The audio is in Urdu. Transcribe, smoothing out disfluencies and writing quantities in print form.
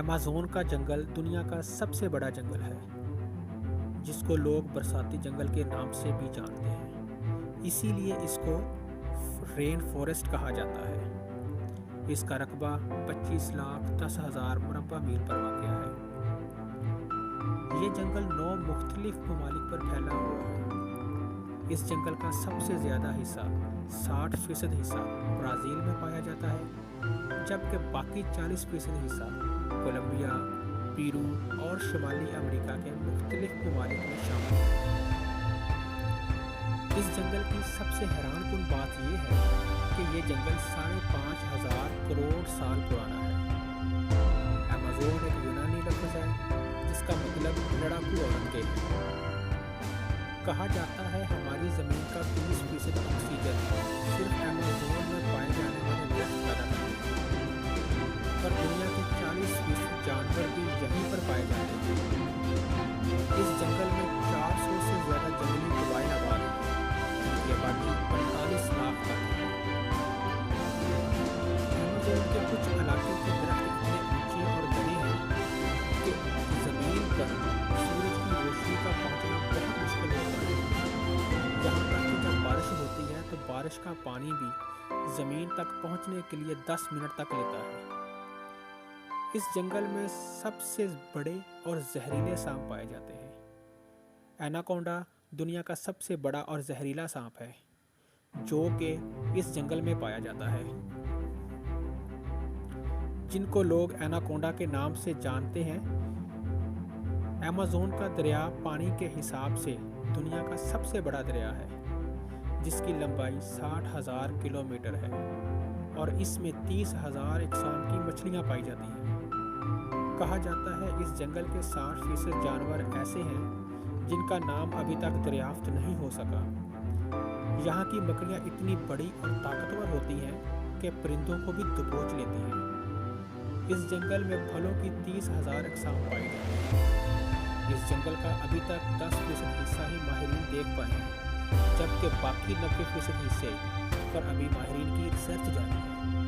ایمیزون کا جنگل دنیا کا سب سے بڑا جنگل ہے، جس کو لوگ برساتی جنگل کے نام سے بھی جانتے ہیں۔ اسی لیے اس کو رین فارسٹ کہا جاتا ہے۔ اس کا رقبہ 25,10,000 مربع میل پر واقع ہے۔ یہ جنگل 9 مختلف ممالک پر پھیلا ہوا ہے۔ اس جنگل کا سب سے زیادہ حصہ 60% حصہ برازیل میں پایا جاتا ہے، جبکہ باقی 40% حصہ کولمبیا، پیرو اور شمالی امریکہ کے مختلف ممالک میں شامل ہے۔ اس جنگل کی سب سے حیران کن بات یہ ہے کہ یہ جنگل 5,500 کروڑ سال پرانا ہے۔ ایمیزون ایک یونانی لفظ ہے جس کا مطلب لڑاکو عورت کے ہے۔ کہا جاتا ہے ہماری زمین کا 30% آکسیجن صرف ایمیزون میں پائے جانے والے درخت پیدا کرتے ہیں، پر دنیا کے 40% جانور بھی یہیں پر پائے جاتے ہیں۔ اس جنگل میں 400 سے زیادہ جنگلی قبائل آباد ہیں، جن کی آبادی 45 لاکھ تک ہے۔ ایمیزون کے کچھ علاقے کے درخت اتنے اونچے اور گھنے ہیں کہ زمین پر سورج کی روشنی کا پہنچنا بہت مشکل ہوتا ہے۔ یہاں تک کہ جب بارش ہوتی ہے تو بارش کا پانی بھی زمین تک پہنچنے کے لیے 10 منٹ تک لیتا ہے۔ اس جنگل میں سب سے بڑے اور زہریلے سانپ پائے جاتے ہیں۔ ایناکونڈا دنیا کا سب سے بڑا اور زہریلا سانپ ہے، جو کہ اس جنگل میں پایا جاتا ہے، جن کو لوگ ایناکونڈا کے نام سے جانتے ہیں۔ ایمیزون کا دریا پانی کے حساب سے دنیا کا سب سے بڑا دریا ہے، جس کی لمبائی 60,000 کلومیٹر ہے اور اس میں 30,000 اقسام کی مچھلیاں پائی جاتی ہیں۔ کہا جاتا ہے اس جنگل کے 60% جانور ایسے ہیں جن کا نام ابھی تک دریافت نہیں ہو سکا۔ یہاں کی مکڑیاں اتنی بڑی اور طاقتور ہوتی ہیں کہ پرندوں کو بھی دبوچ لیتی ہیں۔ اس جنگل میں پھلوں کی 30,000 اقسام پائی جاتی ہیں۔ اس جنگل کا ابھی تک 10% حصہ ہی ماہرین دیکھ پائے ہیں، جبکہ باقی 90% حصے پر ابھی ماہرین کی ریسرچ جاری ہے۔